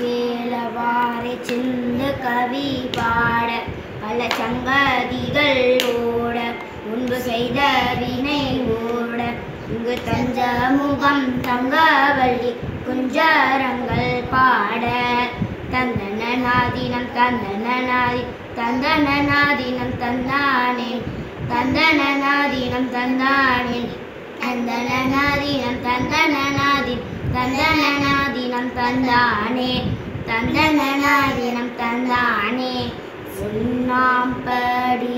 வேளவாரை சிந்து கவி பாட பல சங்கதிகள் ஓட முன்பு செய்த வினை ஓட இங்கு தஞ்ச முகம் தங்கவள்ளி குஞ்சரங்கள் பாட தந்தனாதினம் தந்தனாதி தந்தனாதினம் தந்தானே தந்தனாதினம் தந்தானே தந்தனாதினம் தந்தனாதி தந்தனாதினம் தந்தானே தந்தனாதினம் தந்தானே சுண்ணாம்படி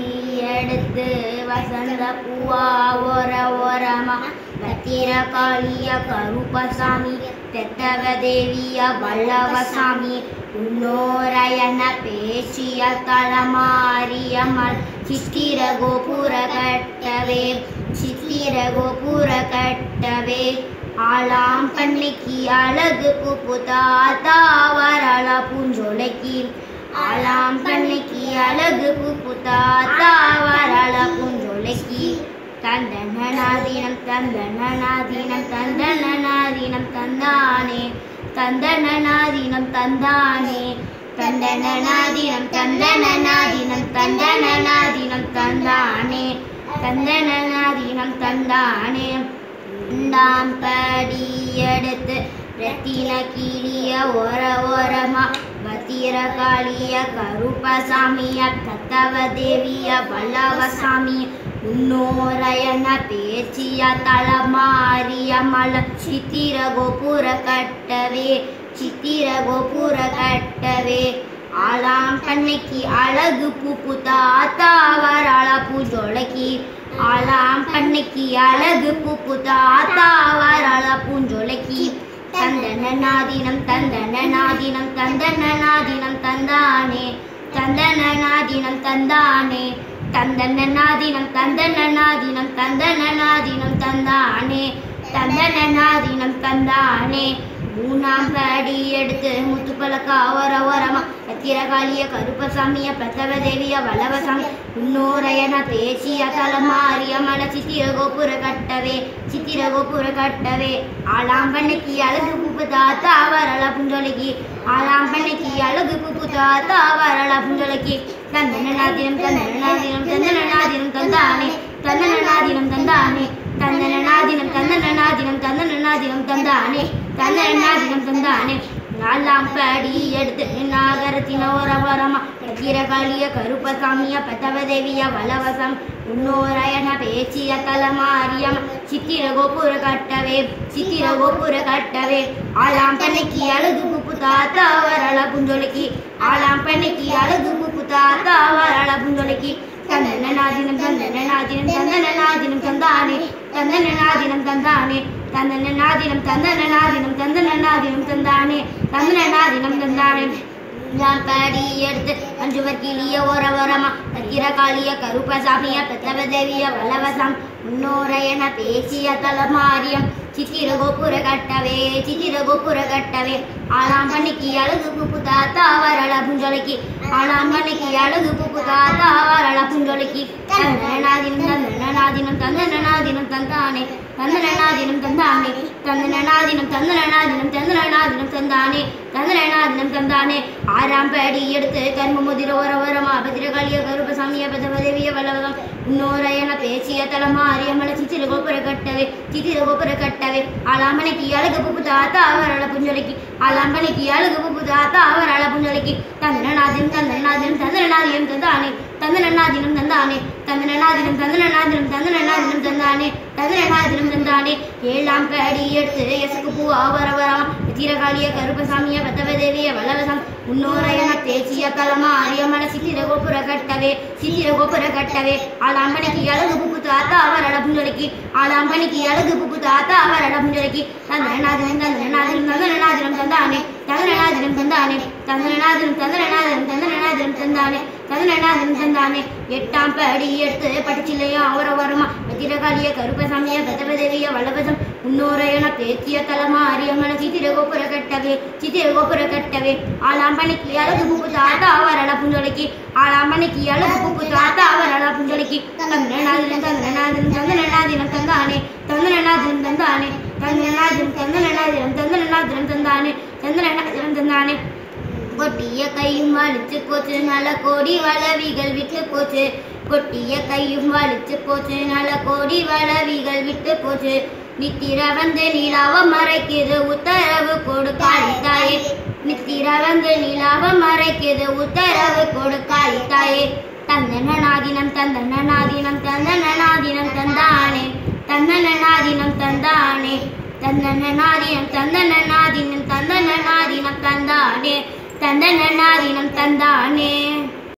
எடுத்து வசந்த பூவா ஓரமா பத்திரகாளிய கருப்பசாமி பெத்தவ தேவிய வல்லவசாமி உன்னோரயன பேசிய தலமாரியம்மாள் சித்திர கோபுர கட்டவே சித்திர கோபுர கட்டவே ஆலாம் பண்ணிக்கு அழகு பூப்பு தாத்தா வரல பூஞ்சோலைக்கு ஆலாம் பண்ணிக்கு அழகு பூப்பு தாத்தா வரல பூஞ்சோலைக்கு தந்தனாதினம் தந்தனாதினம் தந்தனாதினம் தந்தானே தந்தனாதினம் தந்தானே தந்தனாதினம் தந்தனாதினம் தந்தனாதினம் தந்தானே தந்தனாதினம் தந்தானே உண்டாம் படி எடுத்து ரத்தின கீழிய ஓரமா பத்திரகாளிய கருப்பசாமிய கத்தவ தேவிய வல்லவசாமி உன்னோரயன பேச்சிய தலமாரியம்மள சித்திர கோபுர கட்டவே சித்திர கோபுர கட்டவே ஆலாம் கண்ணைக்கு அழகு பூப்பு தாத்தா வரல பூஞ்சோலைக்கு ஆலாம் கண்ணைக்கு அழகு பூப்பு தாத்தா வரல பூஞ்சோலைக்கு தந்தனாதினம் தந்தனாதினம் தந்தனாதினம் தந்தானே தந்தனாதினம் தந்தானே தந்தனாதினம் தந்தனாதினம் தந்தனாதினம் தந்தானே தந்தனாதினம் தந்தானே மூணாம் படி எடுத்து முத்துப்பலக்கா ஓரமா பத்திரகாளிய கருப்பசாமிய பிரசவ தேவிய வல்லவசாமி உன்னோரயன பேசிய தலமாரியம்மள சித்திர கோபுர கட்டவே சித்திர கோபுர கட்டவே ஆலாம் பண்ணைக்கு அழகு பூப்பு தாத்தா வரல புஞ்சொலைக்கு ஆலாம் பண்ணைக்கு அழகு பூப்பு தாத்தா வரல புஞ்சொலைக்கு தந்தனாதினம் தந்தனாதினம் தந்தனாதினம் தந்தானே தந்தனாதினம் தந்தானே தந்தனாதினம் தந்தனாதினம் தந்தனாதினம் தந்தானே தந்தனாதினம் தந்தானே நாலாம் படி எடுத்து நாகரத்தின ஓரமா பத்திரகாளிய கருப்பசாமிய பத்தவ தேவிய வல்லவசம் உன்னோரயன பேச்சிய தலமாரியம் சித்திர கோபுர கட்டவே சித்திர கோபுர கட்டவே ஆலாம் பண்ணைக்கு அழகு பூப்பு தாத்தா வரல புஞ்சொலைக்கு ஆலாம் பண்ணைக்கு அழகு பூப்பு தாத்தா வரல புஞ்சொலைக்கு தந்தனாதினம் தந்தனாதினம் தந்தனாதினம் தந்தானே தந்தனாதினம் தந்தானே தந்தனாதினம் தந்தனாதினம் தந்தனாதினம் தந்தானே தந்தனாதினம் தந்தானே படி எடுத்து அஞ்சுவர் கிளிய ஓரமா பத்திரகாளிய கருப்பசாமிய பெத்தவ தேவிய வல்லவசம் உன்னோரயன பேசிய தலமாரியம் சித்திர கோபுர கட்டவே சித்திர கோபுர கட்டவே ஆலாம் பண்ணிக்கு அழகு பூப்பு தாத்தா வரல புஞ்சொலைக்கு ஆலாம் பண்ணிக்கு அழகு பூப்பு தாத்தா வரல புஞ்சொலைக்கு தந்தனாதினம் தந்தனாதினம் தந்தனாதினம் தந்தானே தந்தனாதினம் தந்தானே தந்தனாதினம் தந்தனாதினம் தந்தனாதினம் தந்தானே தந்தனாதினம் தந்தானே ஆறாம் படி எடுத்து கர்ம முதிர ஓரமா பத்திரகாளிய கருப்பசாமிய பதவ தேவிய வல்லவசம் உன்னோரயன பேசிய தலமாரியம்மள சித்திர கோபுர கட்டவே சித்திர கோபுர கட்டவே ஆலாம்பனைக்கு அழகு பூப்பு தாத்தா வரல புஞ்சொலைக்கு ஆலாம்பனைக்கு அழகு பூப்பு தாத்தா வரல புஞ்சொலைக்கு தந்தனாதினம் தந்தனாதினம் தந்தனாதினம் தந்தானே தந்தனாதினம் தந்தானே தந்தனாதினம் தந்தனாதினம் தந்தனாதினம் தந்தானே தந்தனாதினம் தந்தானே ஏழாம் படி எடுத்து எசக்கு பூவா வரமா பத்திரகாளிய கருப்பசாமிய பத்தவ தேவிய வல்லவசம் உன்னோரயன பேச்சிய தலமாரியம்மள சித்திர கோபுர கட்டவே சித்திர கோபுர கட்டவே ஆலாம்பனைக்கு அழகு பூப்பு தாத்தா வரல புஞ்சொலைக்கு ஆலாம்பனைக்கு அழகு பூப்பு தாத்தா வரல புஞ்சொலைக்கு தந்தனாதினம் தந்தனாதினம் தந்தனாதினம் தந்தானே தந்தனாதினம் தந்தானே தந்தனாதினம் தந்தனாதினம் தந்தனாதினம் தந்தானே தந்தனாதினம் தந்தானே எட்டாம் படி எடுத்து படிச்சிலையா ஓரமா பத்திரகாளிய கருப்பசாமிய பத்தவ தேவிய வல்லவசம் உன்னோரயன பேச்சிய தலமாரியம்மள சித்திர கோபுர கட்டவே சித்திர கோபுர கட்டவே ஆலாம் பண்ணிக்கு அழகு பூப்பு தாத்தா வரல புஞ்சொலைக்கு ஆலாம் பண்ணிக்கு அழகு பூப்பு தாத்தா வரல புஞ்சொலைக்கு தந்தனாதினம் தந்தனாதினம் தந்தனாதினம் தந்தானே தந்தனாதினம் தந்தானே தந்தனாதினம் தந்தனாதினம் தந்தனாதினம் தந்தானே தந்தனாதினம் தந்தானே கொட்டிய கையும் வலிச்சு போச்சு நல்ல கோடி வளவிகள் விட்டு போச்சு கொட்டிய கையும் வலிச்சு போச்சு நல்ல கோடி வளவிகள் விட்டு போச்சு நித்திர வந்து நிலாவ மறைக்குது உத்தரவு கொடு காளி தாயே நித்திர வந்து நிலாவ மறைக்குது உத்தரவு கொடு காளி தாயே தந்தனாதினம் தந்தனாதினம் தந்தனாதினம் தந்தானே தந்தனாதினம் தந்தானே தந்தனாதினம் தந்தனாதினம் தந்தனாதினம் தந்தானே தந்தனாதினம் தந்தானே